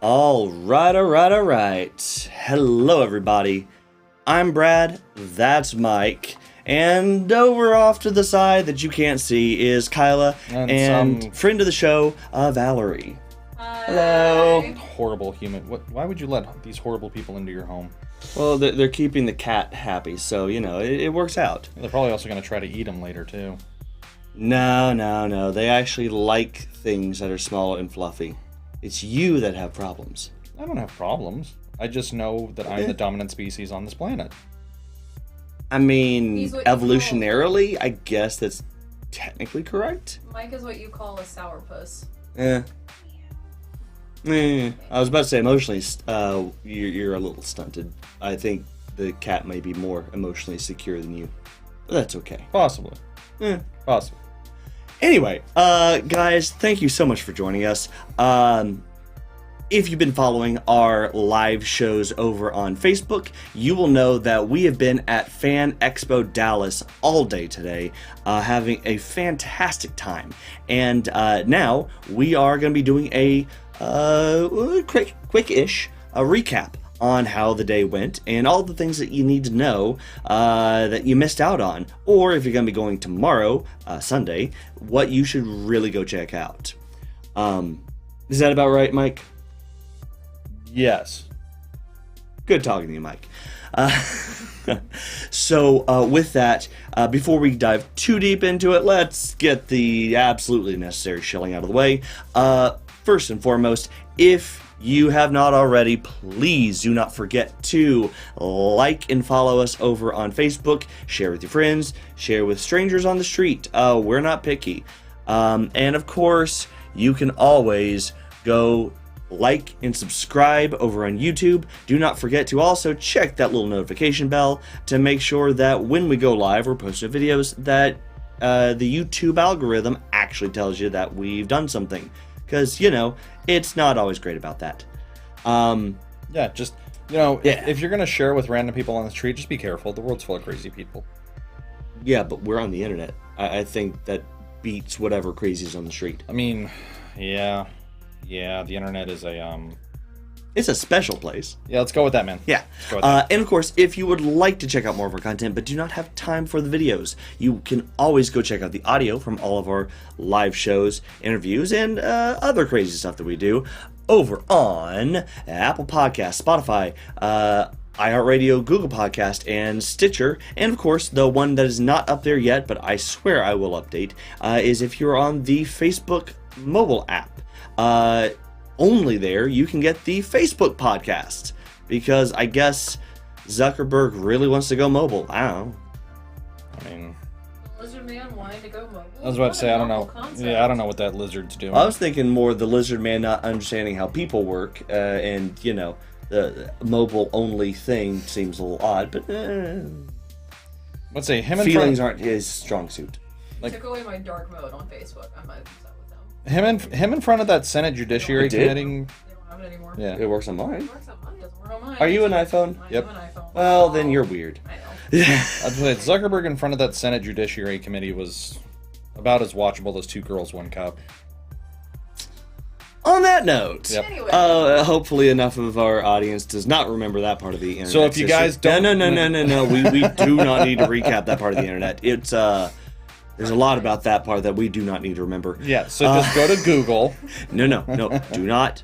All right. Hello, everybody. I'm Brad, that's Mike, and over off to the side that you can't see is Kyla, and friend of the show, Valerie. Hi. Hello. Horrible human. Why would you let these horrible people into your home? Well, they're keeping the cat happy, so, you know, it works out. They're probably also going to try to eat them later, too. No. They actually like things that are small and fluffy. It's you that have problems. I don't have problems. I just know that I'm the dominant species on this planet. I mean, evolutionarily, I guess that's technically correct. Mike is what you call a sourpuss. I was about to say emotionally, you're a little stunted. I think the cat may be more emotionally secure than you. But that's okay. Possibly. Possibly. Anyway, guys, thank you so much for joining us. If you've been following our live shows over on Facebook, you will know that we have been at Fan Expo Dallas all day today, having a fantastic time. And now we are going to be doing a quick-ish recap on how the day went and all the things that you need to know that you missed out on, or if you're going to be going tomorrow, Sunday, what you should really go check out. Is that about right, Mike? Yes. Good talking to you, Mike. So with that, before we dive too deep into it, let's get the absolutely necessary shilling out of the way. First and foremost, if you have not already, please do not forget to like and follow us over on Facebook, share with your friends, share with strangers on the street. We're not picky. And of course, you can always go like and subscribe over on YouTube. Do not forget to also check that little notification bell to make sure that when we go live or post videos that the YouTube algorithm actually tells you that we've done something. Because, you know, it's not always great about that. Yeah, just, you know, if you're going to share with random people on the street, just be careful. The world's full of crazy people. Yeah, but we're on the internet. I think that beats whatever crazy is on the street. I mean, yeah, the internet is it's a special place. Yeah, let's go with that, man. Yeah. Let's go with that. And of course, if you would like to check out more of our content but do not have time for the videos, you can always go check out the audio from all of our live shows, interviews, and other crazy stuff that we do over on Apple Podcasts, Spotify, iHeartRadio, Google Podcast, and Stitcher. And of course, the one that is not up there yet, but I swear I will update, is if you're on the Facebook mobile app. Only there you can get the Facebook podcast, because I guess Zuckerberg really wants to go mobile. I don't know. I mean, Lizard Man wanting to go mobile. I was about to say, I don't know. Concept. Yeah, I don't know what that lizard's doing. I was thinking more the lizard man not understanding how people work, and you know, the mobile only thing seems a little odd, but let's say feelings aren't his strong suit. Like, took away my dark mode on Facebook. I might be upset with them. Him in front of that Senate Judiciary Committee. They don't have it anymore. Yeah, it works on mine. It works on mine. Doesn't work on mine. Are you an iPhone? Yep. I'm an iPhone. Well, then you're weird. I know. I'd say Zuckerberg in front of that Senate Judiciary Committee was about as watchable as Two Girls, One Cup. On that note, Anyway. hopefully enough of our audience does not remember that part of the internet. So if you guys don't... No, we do not need to recap that part of the internet. It's, there's a lot about that part that we do not need to remember. Yeah, so just go to Google. No, do not.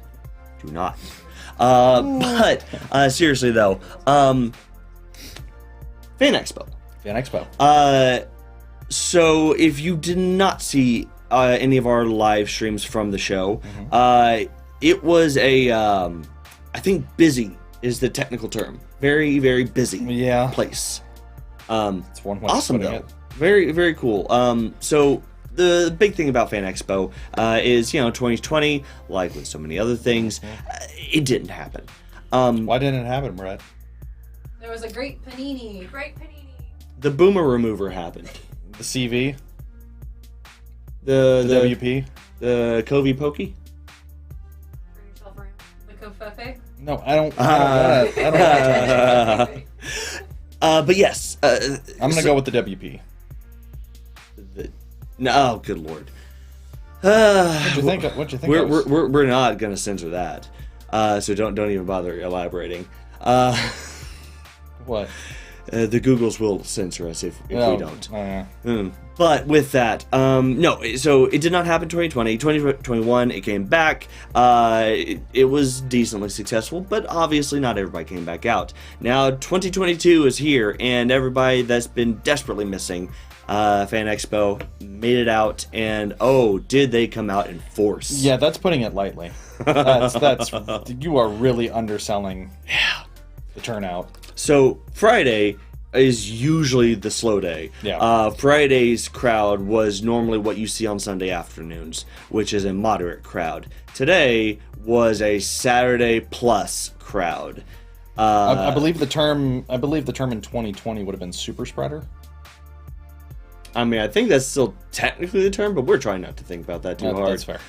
But, seriously though, Fan Expo. So if you did not see any of our live streams from the show, it was I think busy is the technical term. Very, very busy place. It's one way awesome of putting though. it. Very, very cool. So the big thing about Fan Expo is, you know, 2020, like with so many other things, it didn't happen. Why didn't it happen, Brett? There was a great panini. The Boomer Remover happened. The CV? The WP? The Covey Pokey? The Kofefe? No, I don't want to. But yes. I'm going to go with the WP. No, oh, good lord. What'd you think? We're not gonna censor that. So don't even bother elaborating. What? The Googles will censor us if we don't. Yeah. But with that, no, so it did not happen in 2020. 2021, it came back. It was decently successful, but obviously not everybody came back out. Now, 2022 is here, and everybody that's been desperately missing Fan Expo made it out, and did they come out in force? Yeah, that's putting it lightly. That's you are really underselling the turnout. So Friday is usually the slow day. Yeah. Friday's crowd was normally what you see on Sunday afternoons, which is a moderate crowd. Today was a Saturday plus crowd. I believe the term in 2020 would have been super spreader. I mean, I think that's still technically the term, but we're trying not to think about that too hard. That's fair.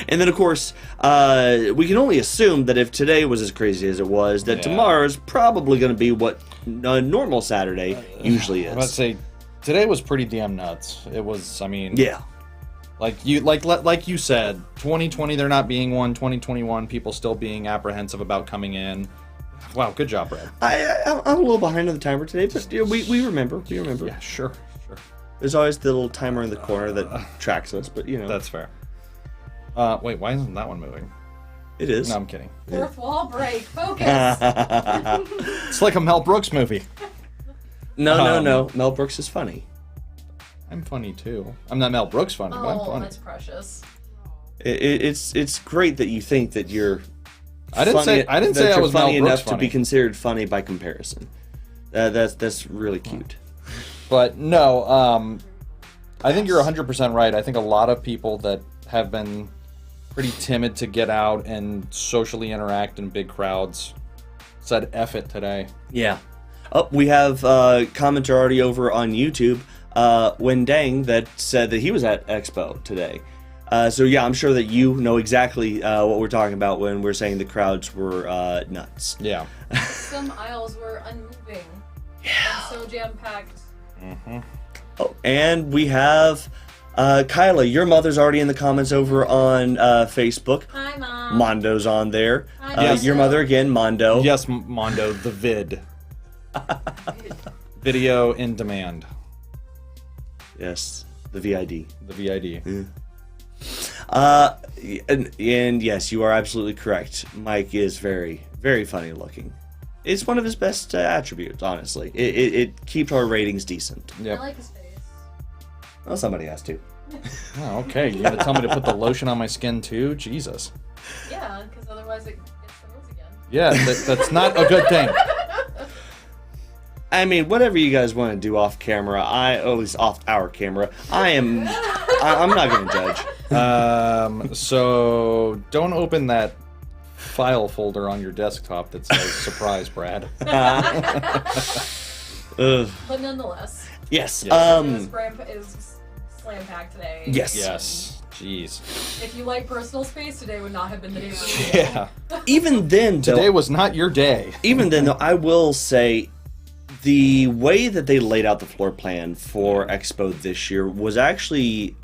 And then, of course, we can only assume that if today was as crazy as it was, that tomorrow's probably going to be what a normal Saturday usually is. I was about to say, today was pretty damn nuts. It was, I mean... Yeah. Like you said, 2020 there not being one, 2021 people still being apprehensive about coming in. Wow, good job, Brad. I'm a little behind on the timer today, but we remember. We remember. Yeah, sure. There's always the little timer in the corner that tracks us, but That's fair. Wait, why isn't that one moving? It is. No, I'm kidding. Fourth wall break. Focus. It's like a Mel Brooks movie. No. Mel Brooks is funny. I'm funny too. I'm not Mel Brooks funny, but I'm funny. That's precious. It's great that you think that you're. I didn't say I was funny Mel Brooks enough to be considered funny by comparison. That's really cute. But no, I think you're 100% right. I think a lot of people that have been pretty timid to get out and socially interact in big crowds said F it today. Yeah. Oh, we have commenter already over on YouTube, Wendang, that said that he was at Expo today. So yeah, I'm sure that you know exactly what we're talking about when we're saying the crowds were nuts. Yeah. Some aisles were unmoving. Yeah. And so jam-packed. Mm-hmm. Oh, and we have Kyla, your mother's already in the comments over on Facebook. Hi, Mom. Mondo's on there. Hi, Mondo. Your mother again, Mondo. Yes, Mondo, the vid. Video in demand. Yes, the VID. The VID. And yes, you are absolutely correct. Mike is very, very funny looking. It's one of his best attributes, honestly. It keeps our ratings decent. Yep. I like his face. Well, somebody has to. Oh, okay. You're gonna tell me to put the lotion on my skin too? Jesus. Yeah, because otherwise it gets the nose again. Yeah, that's not a good thing. I mean, whatever you guys want to do off camera, or at least off our camera, I'm not going to judge. So don't open that file folder on your desktop that says "Surprise, Brad." But nonetheless. Yes. Is slam packed today. Yes. Yes. Jeez. If you like personal space, today would not have been the day for you. Yeah. Even then, though, Today was not your day. Even then, though, I will say the way that they laid out the floor plan for Expo this year was actually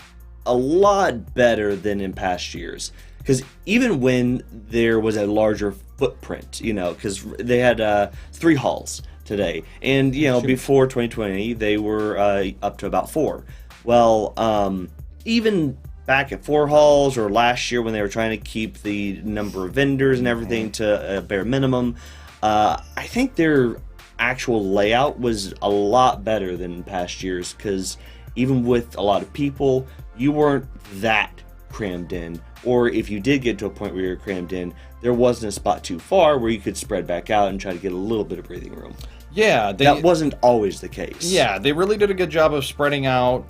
a lot better than in past years. Because even when there was a larger footprint, because they had 3 halls today, and before 2020 they were up to about 4. Well, even back at 4 halls or last year when they were trying to keep the number of vendors and everything to a bare minimum, I think their actual layout was a lot better than past years, because even with a lot of people, you weren't that crammed in, or if you did get to a point where you were crammed in, there wasn't a spot too far where you could spread back out and try to get a little bit of breathing room. Yeah, that wasn't always the case. Yeah, they really did a good job of spreading out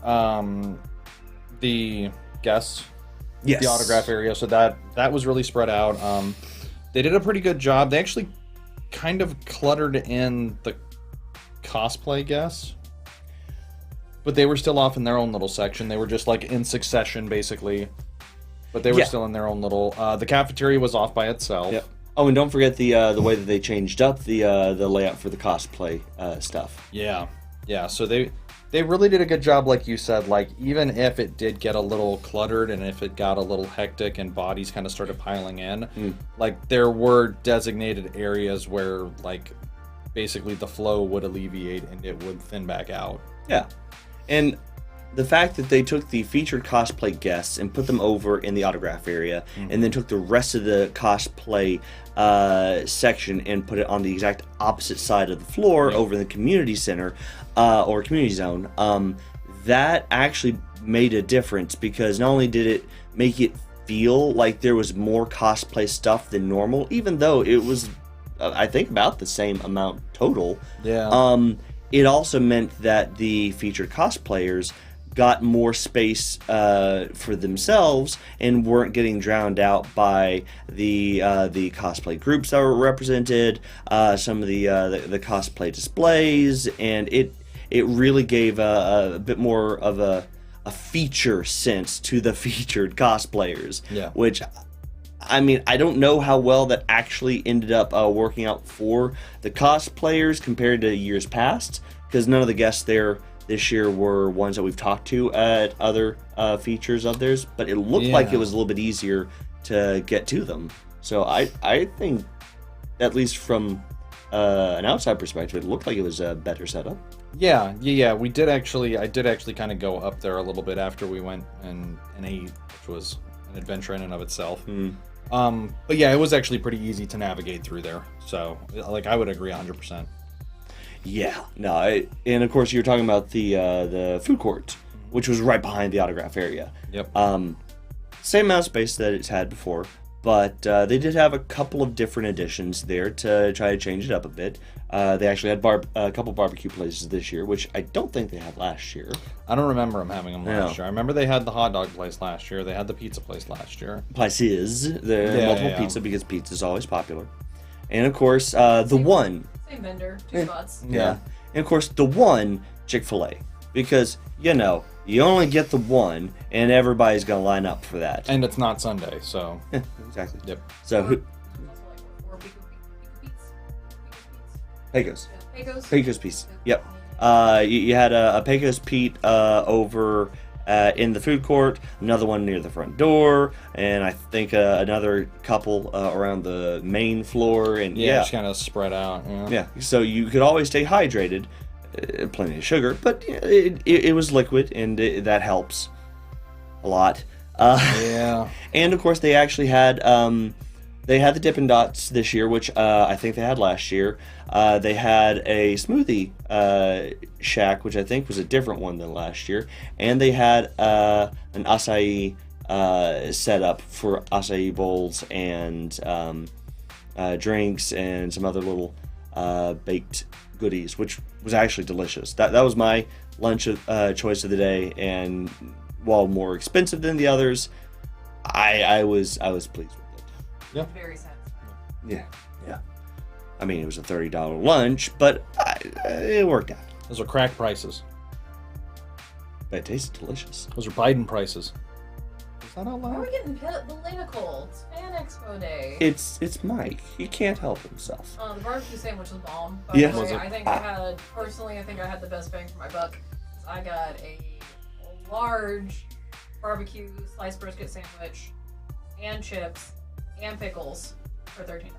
the guests, yes, the autograph area, so that was really spread out. They did a pretty good job. They actually kind of cluttered in the cosplay guests, but they were still off in their own little section. They were just like in succession, basically, but they were still in their own little. The cafeteria was off by itself. Yep. Oh, and don't forget the way that they changed up the layout for the cosplay stuff. Yeah. So they They really did a good job, like you said. Like, even if it did get a little cluttered and if it got a little hectic and bodies kind of started piling in, like, there were designated areas where, like, basically the flow would alleviate and it would thin back out. Yeah. And the fact that they took the featured cosplay guests and put them over in the autograph area, and then took the rest of the cosplay section and put it on the exact opposite side of the floor over in the community center or community zone, that actually made a difference, because not only did it make it feel like there was more cosplay stuff than normal, even though it was, I think, about the same amount total. Yeah. It also meant that the featured cosplayers got more space for themselves and weren't getting drowned out by the cosplay groups that were represented, some of the cosplay displays, and it really gave a bit more of a feature sense to the featured cosplayers. Yeah. Which, I mean, I don't know how well that actually ended up working out for the cosplayers compared to years past, because none of the guests there this year were ones that we've talked to at other features of theirs, but it looked like it was a little bit easier to get to them. So I think, at least from an outside perspective, it looked like it was a better setup. Yeah. I did actually kind of go up there a little bit after we went and ate, which was an adventure in and of itself. But yeah, it was actually pretty easy to navigate through there. So, like, I would agree 100%. Yeah, no, and of course you're talking about the food court, which was right behind the autograph area. Yep. Same amount of space that it's had before, but they did have a couple of different additions there to try to change it up a bit. They actually had a couple barbecue places this year, which I don't think they had last year. I don't remember them having them last year. I remember they had the hot dog place last year. They had the pizza place last year. Places, multiple pizza, because pizza is always popular. And of course, the one. Same vendor, two spots. Yeah. And of course, the one Chick-fil-A. Because, you know, you only get the one, and everybody's going to line up for that. And it's not Sunday, so. Yeah, exactly. Yep. So, Also, like, four Pecos. Pecos. Pecos Pizza. Yep. You had a Pecos Pete over in the food court, another one near the front door, and I think another couple around the main floor. And just kind of spread out. Yeah, so you could always stay hydrated, plenty of sugar, but it was liquid, and that helps a lot. And of course, they actually had the Dippin' Dots this year, which I think they had last year. They had a smoothie shack, which I think was a different one than last year, and they had an acai setup for acai bowls and drinks and some other little baked goodies, which was actually delicious. That was my lunch choice of the day, and while more expensive than the others, I was pleased with it. Yeah. Very satisfying. Yeah. I mean, it was a $30 lunch, but it worked out. Those are crack prices. But it tasted delicious. Those are Biden prices. Is that out Why are loud? we getting political? It's Fan Expo Day. It's Mike. He can't help himself. The barbecue sandwich was bomb. By Yeah. the way. Was it? I think I had the best bang for my buck. I got a large barbecue sliced brisket sandwich and chips and pickles for $13.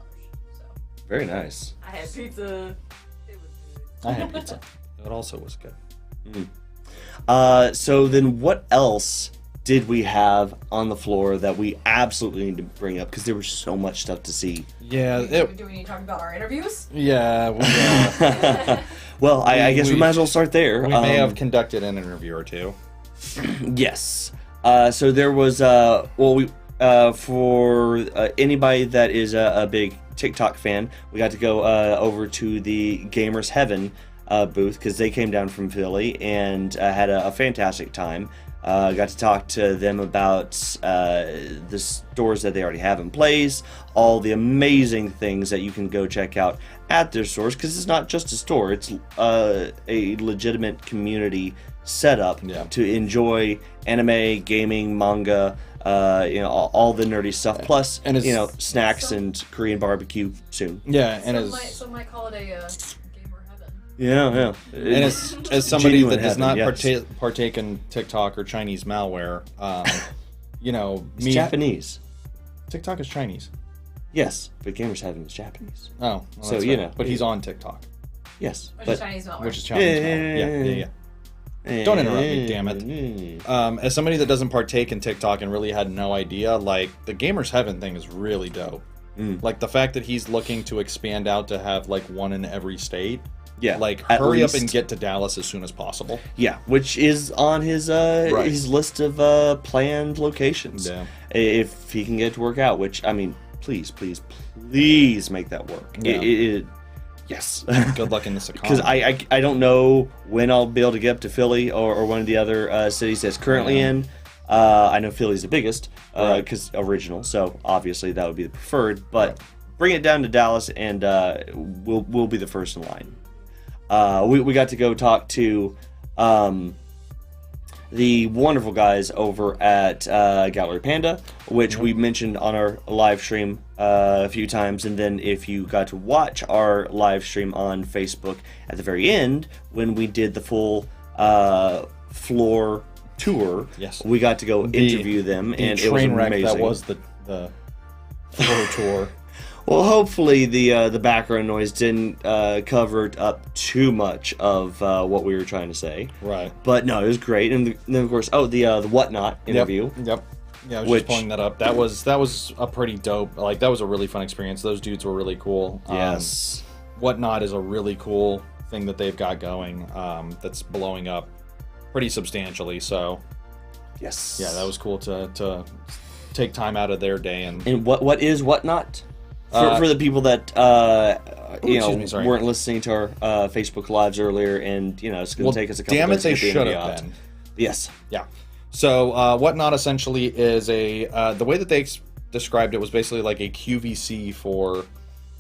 So Very nice. I had pizza. It was good. I had pizza. It also was good. So then what else did we have on the floor that we absolutely need to bring up? Because there was so much stuff to see. Yeah. Do we need to talk about our interviews? Yeah. Well, I guess we might as well start there. We may have conducted an interview or two. Yes. So there was, for anybody that is a big TikTok fan, we got to go over to the Gamers Heaven booth, because they came down from Philly and had a fantastic time. Got to talk to them about the stores that they already have in place, all the amazing things that you can go check out at their stores, because it's not just a store, it's a legitimate community setup to enjoy anime, gaming, manga, all the nerdy stuff, plus and snacks and Korean barbecue soon. Yeah, and Some might call it a gamer heaven. Yeah. And as somebody Genuine that does heaven, not yes. partake in TikTok or Chinese malware, It's Japanese. TikTok is Chinese. Yes, but Gamers Heaven is Japanese. Oh, well, So, that's you right. know. But he's on TikTok, Yes, Which but is Chinese malware. which is Chinese malware. Yeah. Don't interrupt me, damn it. As somebody that doesn't partake in TikTok and really had no idea, like, the Gamers Heaven thing is really dope. Like, the fact that he's looking to expand out to have, like, one in every state. Yeah, Like, at hurry up least. and get to Dallas as soon as possible. Yeah, which is on his his list of planned locations. Yeah. If he can get it to work out, which, I mean, please make that work. Yeah. Yes. Good luck in this Because economy. I don't know when I'll be able to get up to Philly or one of the other cities that's currently in. I know Philly's the biggest because original, so obviously that would be the preferred. But bring it down to Dallas, and we'll be the first in line. We got to go talk to the wonderful guys over at Gallery Panda, which we mentioned on our live stream a few times. And then if you got to watch our live stream on Facebook at the very end, when we did the full floor tour, Yes. we got to go interview them, and it was train wreck amazing. that was the floor tour. Well, hopefully the background noise didn't cover up too much of what we were trying to say. Right. But no, it was great. And then of course, the Whatnot interview. Yep. Yeah, I was just pulling that up. That was a pretty dope. Like, that was a really fun experience. Those dudes were really cool. Yes. Whatnot is a really cool thing that they've got going. That's blowing up pretty substantially. So Yes. yeah, that was cool to take time out of their day and. And what is Whatnot? For the people that weren't listening to our Facebook lives earlier, and it's going to take us a couple. Damn it, days they to get should the have out. been. Yes. Yeah. So Whatnot essentially is the way that they described it was basically like a QVC for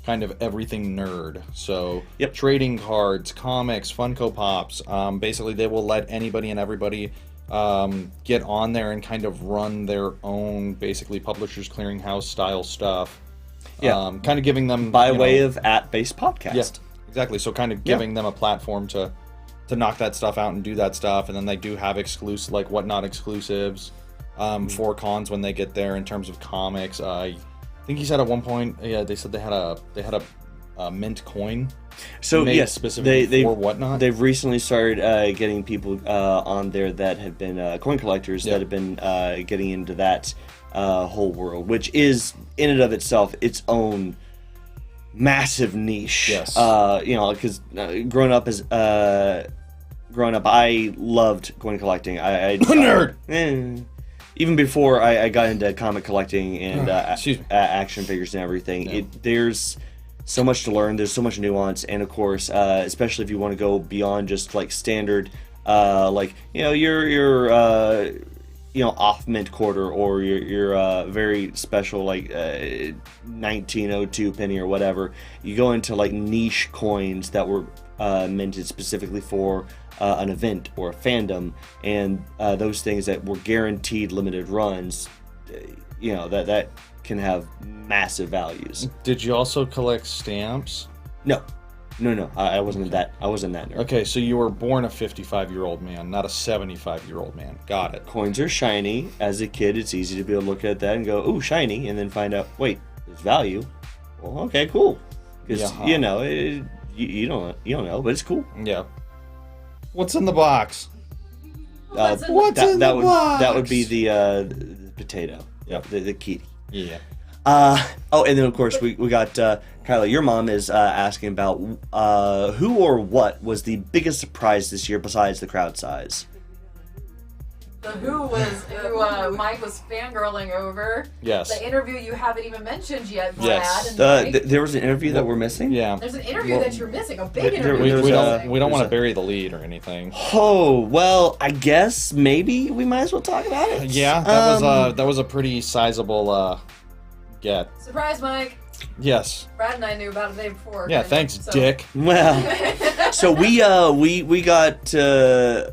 kind of everything nerd. So trading cards, comics, Funko Pops. Basically, they will let anybody and everybody get on there and kind of run their own, basically, Publishers Clearinghouse style stuff. Yeah. Kind of giving them by way of at-based podcast. Yeah, exactly. So kind of giving them a platform to knock that stuff out and do that stuff, and then they do have exclusive, like Whatnot exclusives for cons when they get there in terms of comics. I think he said at one point, they said they had a mint coin. So made yes, specifically for Whatnot. They've recently started getting people on there that have been coin collectors that have been getting into that whole world, which is in and of itself its own massive niche. Yes. Because growing up, I loved coin collecting. I Nerd. Even before I got into comic collecting and action figures and everything, Yeah. there's so much to learn. There's so much nuance, and of course, especially if you want to go beyond just like standard, your off mint quarter or your very special like 1902 penny or whatever. You go into like niche coins that were minted specifically for an event or a fandom, and those things that were guaranteed limited runs, that can have massive values. Did you also collect stamps? No, I wasn't that nerd. Okay, so you were born a 55-year-old man, not a 75-year-old man. Got it. Coins are shiny. As a kid, it's easy to be able to look at that and go, "Ooh, shiny," and then find out, wait, there's value. Well, okay, cool. Because you don't know, but it's cool. Yeah. What's in the box? What's in the box? That would be the potato. Yep. The kitty. Yeah. And then of course we got Kyla. Your mom is asking about who or what was the biggest surprise this year besides the crowd size. The who Mike was fangirling over. Yes. The interview you haven't even mentioned yet, Brad. Yes. And Mike. There was an interview that we're missing. Yeah. There's an interview that you're missing. A big there- interview. We there's don't want there's to bury the lead or anything. Oh well, I guess maybe we might as well talk about it. Yeah, that was a pretty sizable get. Surprise, Mike. Yes. Brad and I knew about it the day before. Yeah. Thanks, So- Dick. Well, so we got to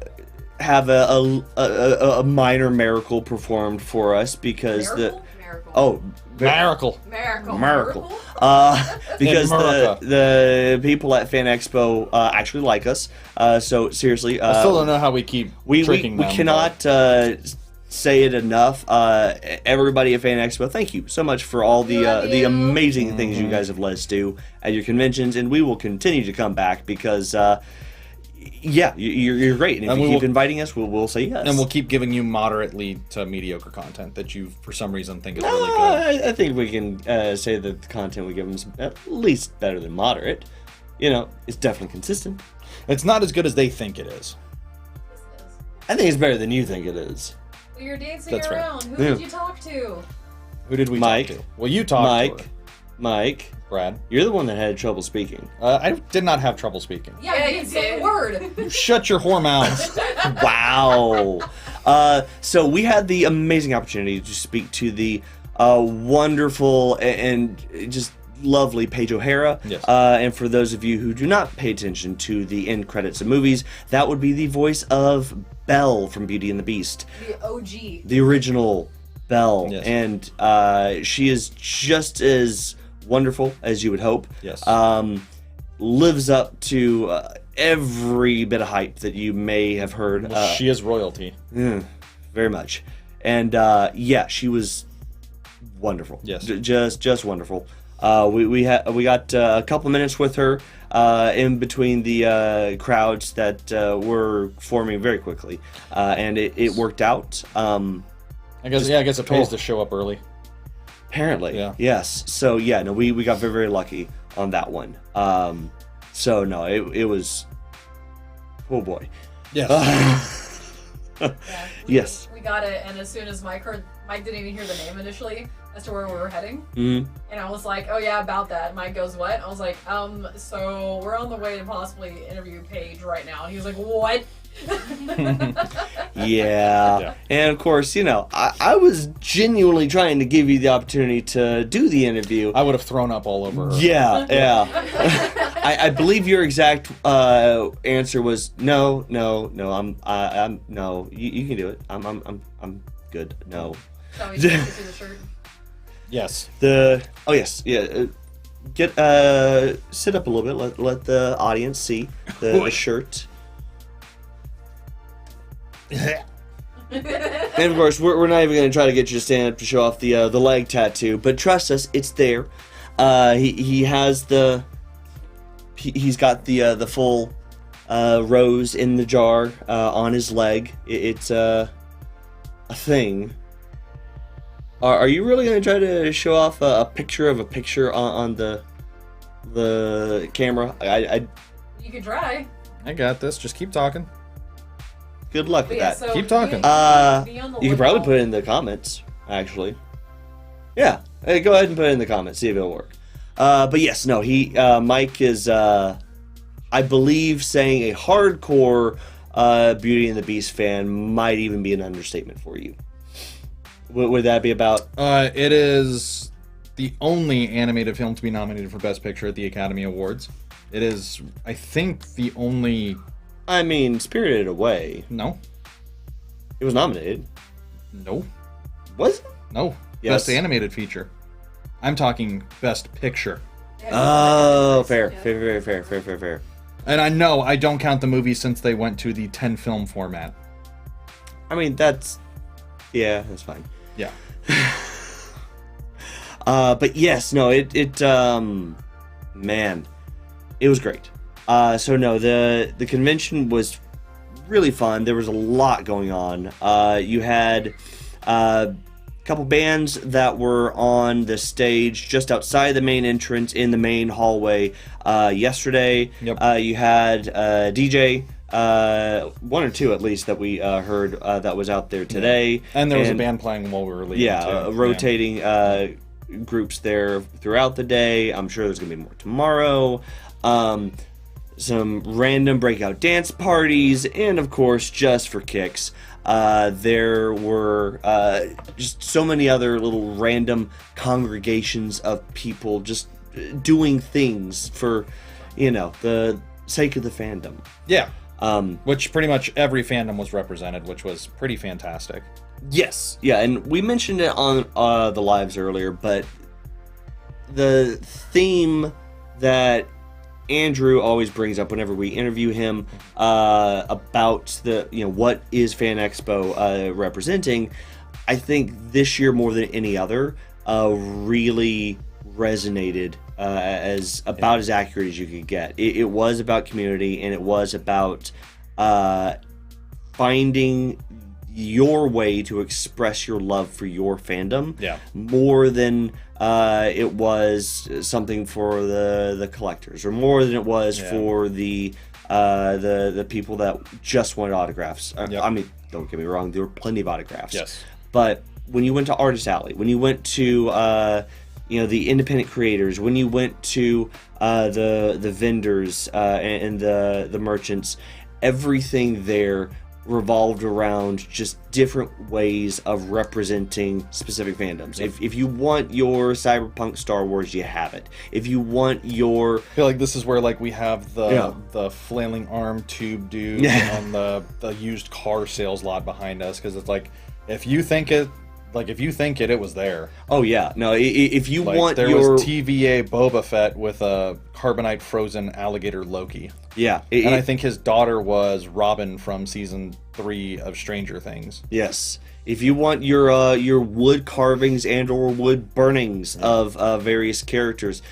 have a minor miracle performed for us because Miracle? Miracle. Oh, Miracle. Miracle. Because In America. the people at Fan Expo actually like us. So seriously, I still don't know how we keep tricking we them. cannot say it enough. Everybody at Fan Expo, thank you so much for all the amazing things you guys have led us to at your conventions, and we will continue to come back because. Yeah, you're great, and if you keep inviting us, we'll say yes. And we'll keep giving you moderately to mediocre content that you, for some reason, think is really good. I think we can say that the content we give them is at least better than moderate. You know, it's definitely consistent. It's not as good as they think it is. I think it's better than you think it is. Well, you're dancing That's fair. around. Who did you talk to? Who did we Mike. talk to? Well, you talked to her. Mike. Brad. You're the one that had trouble speaking. I did not have trouble speaking. Yeah, you said the word. You shut your whore mouths. Wow. So we had the amazing opportunity to speak to the wonderful and just lovely Paige O'Hara. Yes. And for those of you who do not pay attention to the end credits of movies, that would be the voice of Belle from Beauty and the Beast. The OG. The original Belle. Yes. And she is just as wonderful as you would hope. Yes. Lives up to every bit of hype that you may have heard. Well, she is royalty. Very much. And yeah, she was wonderful. Yes. Just wonderful. We got a couple minutes with her in between the crowds that were forming very quickly, and it worked out. I guess it pays to show up early. Apparently, Yeah. yes. So yeah, no, we got very, very lucky on that one. So no, it was, oh boy. Yes. Yes. We got it, and as soon as Mike didn't even hear the name initially as to where we were heading. Mm-hmm. And I was like, oh yeah, about that. Mike goes, what? I was like, so we're on the way to possibly interview Paige right now. And he was like, what? Yeah. And of course, you know, I was genuinely trying to give you the opportunity to do the interview. I would have thrown up all over her. Yeah. I believe your exact answer was no. I'm no. You can do it. I'm good. No. Shall we take you through the shirt? Yes. Yes. Yeah. Get sit up a little bit. Let the audience see the shirt. And of course, we're not even going to try to get you to stand up to show off the leg tattoo, but trust us, it's there. He has he's got the full rose in the jar on his leg. It's a thing. Are you really going to try to show off a picture of a picture on the camera? You could try. I got this. Just keep talking. Good luck with that. So Keep talking. be on the You could probably lookout. put it in the comments, actually. Yeah, hey, go ahead and put it in the comments, see if it'll work. But yes, no, Mike is, I believe saying a hardcore Beauty and the Beast fan might even be an understatement for you. Would that be about? It is the only animated film to be nominated for Best Picture at the Academy Awards. It is, I think, the only... I mean, Spirited Away. No. It was nominated. No. Was it? No. Yes. Best animated feature. I'm talking Best Picture. Oh, fair. Fair. And I know I don't count the movies since they went to the 10 film format. I mean, that's fine. Yeah. But yes, no, man, it was great. So no, the convention was really fun. There was a lot going on. You had a couple bands that were on the stage just outside the main entrance in the main hallway yesterday. Yep. You had a DJ, one or two at least that we heard that was out there today. And there was a band playing while we were leaving. Yeah, too. rotating groups there throughout the day. I'm sure there's going to be more tomorrow. Some random breakout dance parties, and of course, just for kicks, there were just so many other little random congregations of people just doing things for, the sake of the fandom. Yeah. Which pretty much every fandom was represented, which was pretty fantastic. Yes, yeah, and we mentioned it on the lives earlier, but the theme that Andrew always brings up whenever we interview him about the what is Fan Expo representing, I think this year more than any other really resonated as about as accurate as you could get. It was about community, and it was about finding your way to express your love for your fandom more than it was something for the collectors, or more than it was for the people that just wanted autographs. I mean, don't get me wrong, there were plenty of autographs, but when you went to Artist Alley, when you went to the independent creators, when you went to the vendors and the merchants, everything there revolved around just different ways of representing specific fandoms. If you want your Cyberpunk Star Wars, you have it. If you want your... I feel like this is where we have the flailing arm tube dude on the used car sales lot behind us, because it's like, if you think it, it was there. Oh yeah, no. If you want there your was TVA Boba Fett with a carbonite frozen alligator Loki. Yeah, and I think his daughter was Robin from season 3 of Stranger Things. Yes. If you want your wood carvings and or wood burnings of various characters,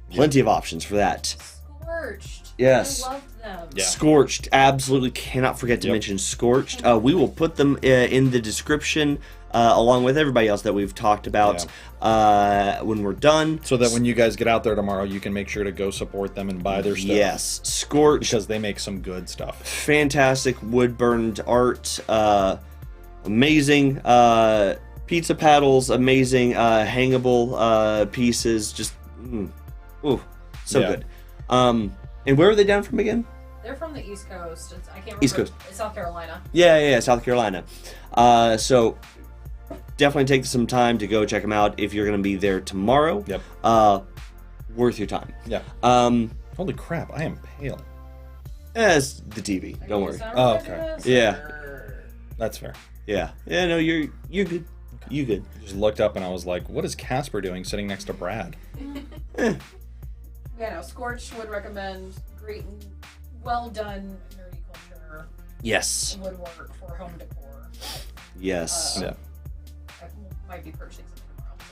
plenty of options for that. Scorched. Yes. I loved them. Yeah. Scorched. Absolutely cannot forget to mention Scorched. We will put them in the description along with everybody else that we've talked about when we're done. So that when you guys get out there tomorrow, you can make sure to go support them and buy their stuff. Yes. Scorched. Because they make some good stuff. Fantastic wood-burned art. Amazing. Pizza paddles. Amazing. Hangable pieces. Just, so good. And where are they down from again? They're from the East Coast. I can't remember. East Coast. It's South Carolina. Yeah, South Carolina. So definitely take some time to go check them out if you're going to be there tomorrow. Yep. Worth your time. Yeah. Holy crap, I am pale. It's the TV. Don't worry. Oh, okay. Yeah. That's fair. Yeah. Yeah, no, you're good. You good. Just looked up and I was like, what is Casper doing sitting next to Brad? Yeah, no, Scorched would recommend. Great, well done nerdy culture. Yes. Woodwork for home decor. Yes. Yeah. I might be purchasing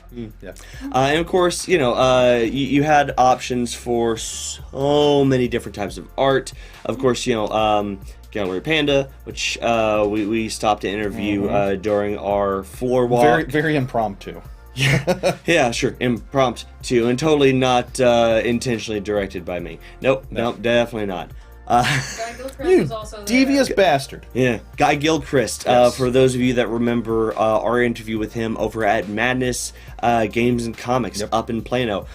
something tomorrow. So. Yeah. And of course, you had options for so many different types of art. Of course, Gallery Panda, which we stopped to interview during our floor walk. Very, very impromptu. Yeah, sure. Impromptu and totally not intentionally directed by me. Nope, definitely not. Guy Gilchrist was also there. Devious bastard. Yeah, Guy Gilchrist. Yes. For those of you that remember our interview with him over at Madness Games and Comics up in Plano.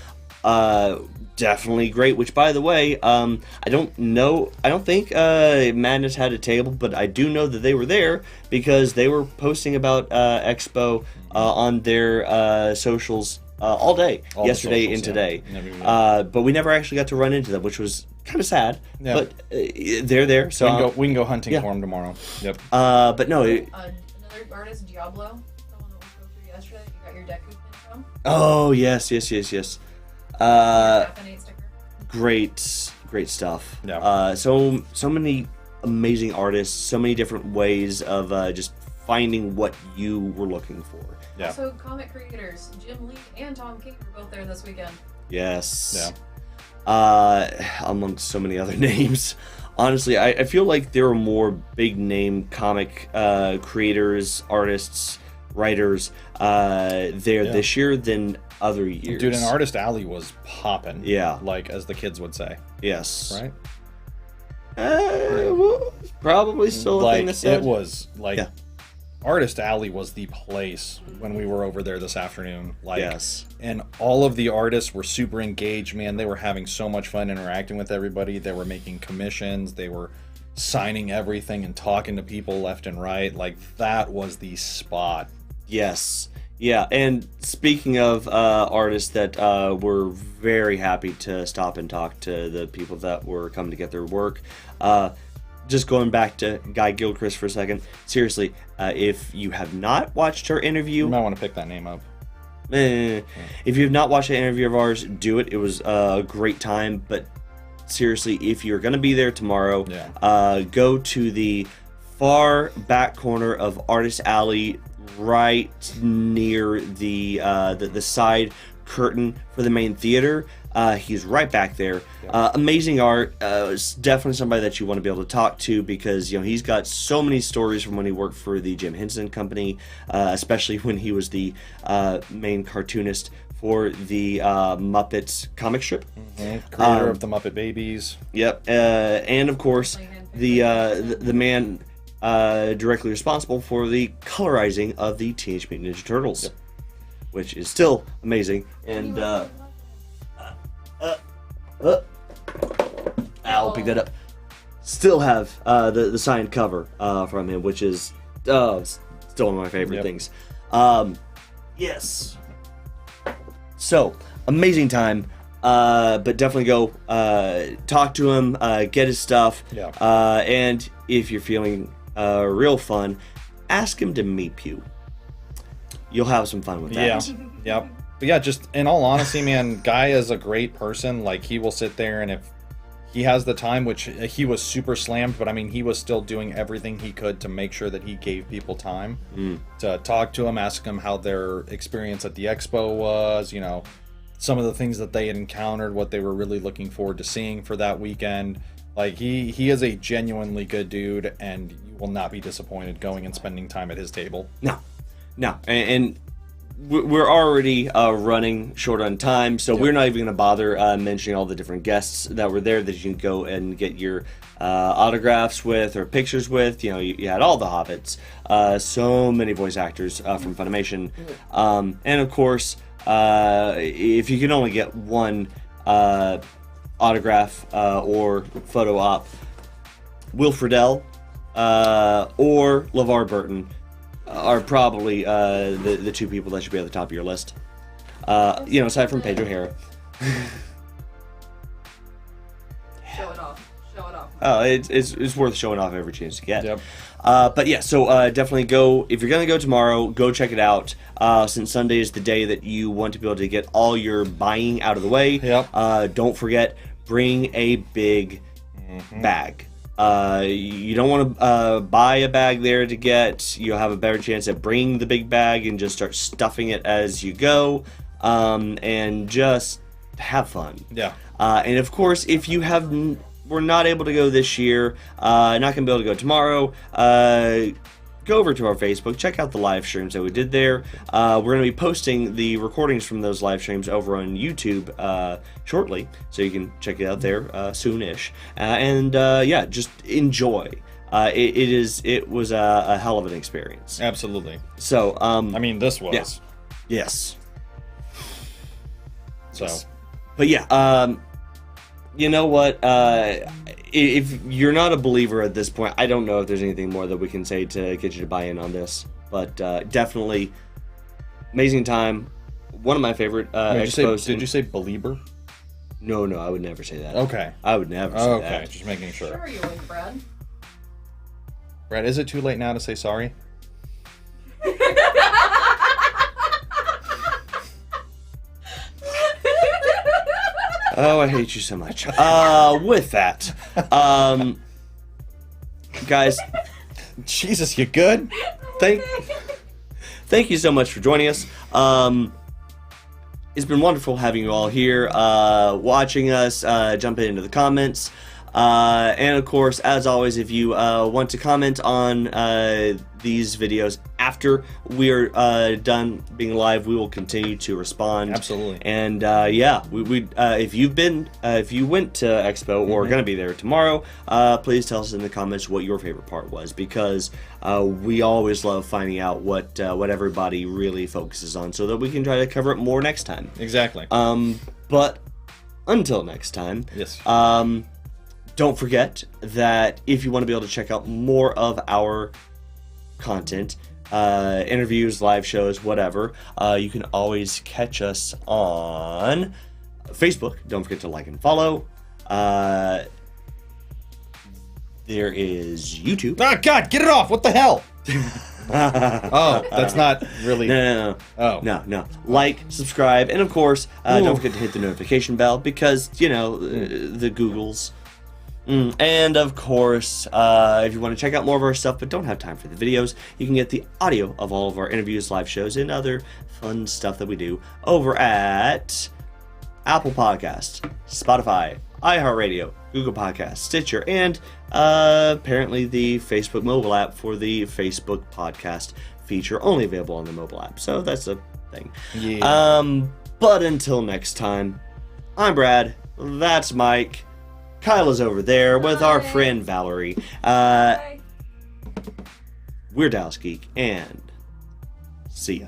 Definitely great, which by the way, I don't think Madness had a table, but I do know that they were there because they were posting about Expo on their socials all day, yesterday and today. But we never actually got to run into them, which was kind of sad. Yeah. But they're there, so we can go hunting for them tomorrow. Yep. But no. Another artist, Diablo, the one that we spoke to yesterday. You got your Deku pin from. Oh yes. Great stuff. Yeah. So many amazing artists, so many different ways of just finding what you were looking for. Yeah. Also, comic creators Jim Lee and Tom King were both there this weekend. Yes. Yeah. Amongst so many other names. Honestly, I feel like there are more big name comic creators, artists, writers there this year than other years. Dude, an Artist Alley was popping. Yeah. Like, as the kids would say. Yes. Right? Well, probably still a thing to say. It was, Artist Alley was the place when we were over there this afternoon. Yes. And all of the artists were super engaged, man. They were having so much fun interacting with everybody. They were making commissions. They were signing everything and talking to people left and right. Like, that was the spot. Yes. Yeah, and speaking of artists that were very happy to stop and talk to the people that were coming to get their work, just going back to Guy Gilchrist for a second, seriously, If you have not watched her interview, You might want to pick that name up. if you have not watched the interview of ours, do it. It was a great time. But seriously, if you're going to be there tomorrow, go to the far back corner of Artist Alley, right near the side curtain for the main theater. He's right back there. Amazing art. It's definitely somebody that you want to be able to talk to, because he's got so many stories from when he worked for the Jim Henson Company, especially when he was the main cartoonist for the Muppets comic strip. Creator of the Muppet Babies. Yep, and of course the man directly responsible for the colorizing of the Teenage Mutant Ninja Turtles, which is still amazing. And I'll pick that up. Still have the signed cover from him, which is still one of my favorite things. Yes. So, amazing time. But definitely go talk to him, get his stuff. And if you're feeling real fun, ask him to meet you. You'll have some fun with that. Yep. But yeah, just in all honesty, man, Guy is a great person. Like, he will sit there, and if he has the time, which he was super slammed, but I mean, he was still doing everything he could to make sure that he gave people time to talk to him, ask them how their experience at the expo was, some of the things that they had encountered, what they were really looking forward to seeing for that weekend. Like, he is a genuinely good dude, and you will not be disappointed going and spending time at his table. No. And we're already running short on time, so we're not even going to bother mentioning all the different guests that were there that you can go and get your autographs with or pictures with. You had all the Hobbits, so many voice actors from Funimation, and of course, if you can only get one autograph or photo op, Will Friedle or LeVar Burton are probably the two people that should be at the top of your list. Aside from Pedro O'Hara. Show it off. It's worth showing off every chance you get. But yeah, so definitely go. If you're gonna go tomorrow, go check it out. Since Sunday is the day that you want to be able to get all your buying out of the way. Don't forget, bring a big bag. You don't want to buy a bag there to get. You'll have a better chance at bringing the big bag and just start stuffing it as you go, and just have fun. And of course, if you were not able to go this year, not going to be able to go tomorrow, go over to our Facebook, check out the live streams that we did there. We're going to be posting the recordings from those live streams over on YouTube shortly, so you can check it out there soonish. Just enjoy. It was a hell of an experience. Absolutely. So, this was. Yes. So. But yeah, you know what? If you're not a believer at this point, I don't know if there's anything more that we can say to get you to buy in on this. But definitely, amazing time. One of my favorite expos. Did you say believer? No, I would never say that. Okay. I would never say that. Okay, just making sure. Sure you would, Brad. Brad, is it too late now to say sorry? Oh, I hate you so much. With that, guys, Jesus, you good? Thank you so much for joining us. It's been wonderful having you all here, watching us, jumping into the comments. And of course, as always, if you want to comment on these videos after we're done being live, we will continue to respond. Absolutely. And if you went to Expo or are going to be there tomorrow, please tell us in the comments what your favorite part was, because we always love finding out what everybody really focuses on, so that we can try to cover it more next time. Exactly. But until next time. Yes. Don't forget that if you want to be able to check out more of our content, interviews, live shows, whatever, you can always catch us on Facebook. Don't forget to like and follow. There is YouTube. Ah, God, get it off! What the hell? Oh, that's not really. No. Oh. No. Like, subscribe, and of course, don't forget to hit the notification bell because, the Googles. And of course, if you want to check out more of our stuff but don't have time for the videos, you can get the audio of all of our interviews, live shows, and other fun stuff that we do over at Apple Podcast, Spotify, iHeartRadio, Google Podcasts, Stitcher, and apparently the Facebook mobile app for the Facebook podcast feature, only available on the mobile app. So that's a thing. Yeah. But until next time, I'm Brad. That's Mike. Kyla's over there with our friend Valerie. Bye. We're Dallas Geek, and see ya.